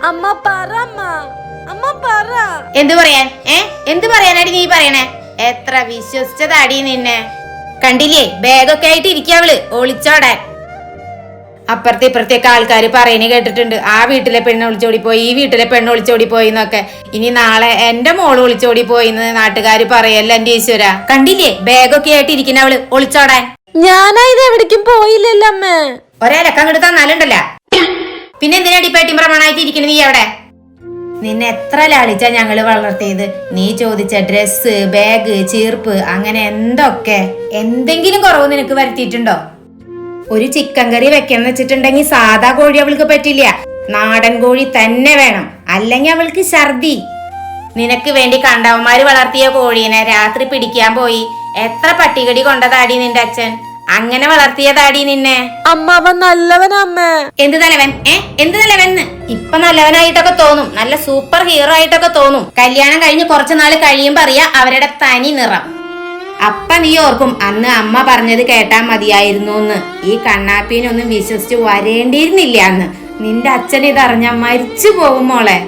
അമ്മ പറ അമ്മ, അമ്മ പറ. എന്ത് പറയാൻ? എന്ത് പറയാനാടി നീ പറയണേ? എത്ര വിശ്വസിച്ചതാടി നിന്നെ. കണ്ടില്ലേ, ബാഗൊക്കെ ആയിട്ട് ഇരിക്കവള് ഒളിച്ചോടാൻ. അപ്പുറത്തെ ഇപ്പുറത്തേക്ക് ആൾക്കാർ പറയുന്നത് കേട്ടിട്ടുണ്ട്, ആ വീട്ടിലെ പെണ്ണ് ഒളിച്ചോടി പോയി, ഈ വീട്ടിലെ പെണ്ണ് ഒളിച്ചോടി പോയി എന്നൊക്കെ. ഇനി നാളെ എന്റെ മോള് ഒളിച്ചോടി പോയി എന്ന് നാട്ടുകാര് പറയല്ല. എന്റെ ഈശ്വര, കണ്ടില്ലേ ബാഗൊക്കെ ആയിട്ട് ഇരിക്കുന്ന അവള് ഒളിച്ചോടാൻ. ഞാനായത് എവിടേക്കും പോയില്ലല്ലോ അമ്മ. ഒരേലക്കം അങ്ങോട്ട് തന്നാലുണ്ടല്ല. പിന്നെ എന്തിനാടി പേട്ടിയും പ്രമാണായിട്ട് ഇരിക്കണ നീ അവിടെ? നിന്നെ എത്ര ലാളിച്ചാ ഞങ്ങള് വളർത്തിയത്. നീ ചോദിച്ച ഡ്രസ്സ്, ബാഗ്, ചീർപ്പ്, അങ്ങനെ എന്തൊക്കെ. എന്തെങ്കിലും കുറവ് നിനക്ക് വരുത്തിയിട്ടുണ്ടോ? ഒരു ചിക്കൻ കറി വെക്കണം വെച്ചിട്ടുണ്ടെങ്കിൽ സാധാ കോഴി അവൾക്ക് പറ്റില്ല, നാടൻ കോഴി തന്നെ വേണം, അല്ലെങ്കിൽ അവൾക്ക് ഛർദി. നിനക്ക് വേണ്ടി കണ്ടവന്മാര് വളർത്തിയ കോഴീനെ രാത്രി പിടിക്കാൻ പോയി എത്ര പട്ടികടി കൊണ്ടതാടി നിന്റെ അച്ഛൻ. അങ്ങനെ വളർത്തിയതാടി നിന്നെ. അമ്മാവൻ നല്ലവനമ്മ. എന്ത് നല്ലവൻ? എന്ത് നല്ലവൻ? ഇപ്പൊ നല്ലവനായിട്ടൊക്കെ തോന്നും, നല്ല സൂപ്പർ ഹീറോ ആയിട്ടൊക്കെ തോന്നും. കല്യാണം കഴിഞ്ഞ് കുറച്ചു നാൾ കഴിയുമ്പോ അറിയാ അവരുടെ തനി നിറം. അപ്പ നീ ഓർക്കും അന്ന് അമ്മ പറഞ്ഞത് കേട്ടാ മതിയായിരുന്നു എന്ന്. ഈ കണ്ണാപ്പീനൊന്നും വിശ്വസിച്ച് വരേണ്ടിയിരുന്നില്ല അന്ന്. നിന്റെ അച്ഛൻ ഇതറിഞ്ഞ മരിച്ചു പോകും മോളെ.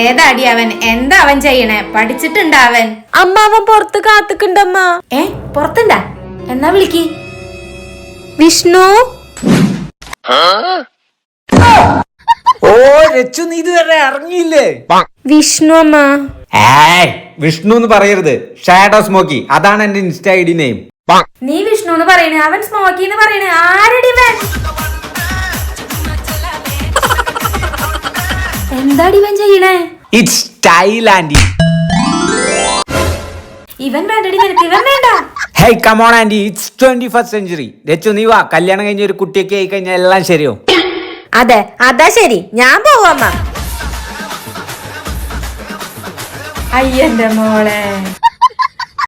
ഏതാടി അവൻ? എന്താ അവൻ ചെയ്യണേ? പഠിച്ചിട്ടുണ്ടാ അവൻ? അമ്മാവൻ പുറത്ത് കാത്തുക്കുണ്ടമ്മ. പുറത്തുണ്ടാ? എന്നാ വിളിക്ക്. വിഷ്ണു. ഓ രച്ചു, നീ ഇതുവരെ ഇറങ്ങിയില്ലേ? വിഷ്ണു അമ്മ. വിഷ്ണു എന്ന് പറയരുത്, ഷാഡോ സ്മോക്കി, അതാണ് എന്റെ ഇൻസ്റ്റ ഐ ഡി നെയിം. നീ വിഷ്ണു എന്ന് പറയണേ, അവൻ സ്മോക്കി എന്ന് പറയണേ. ആരടി ഇവൻ? എന്താടി ഇവൻ ചെയ്യണേ? It's style Andy. ഇവൻ വേണ്ടടി നിനക്ക്, ഇവൻ വേണ്ട. Hey come on Andy, it's 21st century. Rachu നീ വാ, കല്യാണം കഴിഞ്ഞ ഒരു കുട്ടിയൊക്കെ ആയി കഴിഞ്ഞാൽ എല്ലാം ശരിയോ? അതെ, അതാ ശരി, ഞാൻ പോവാമ്മ. അയ്യന്റെ മോളെ.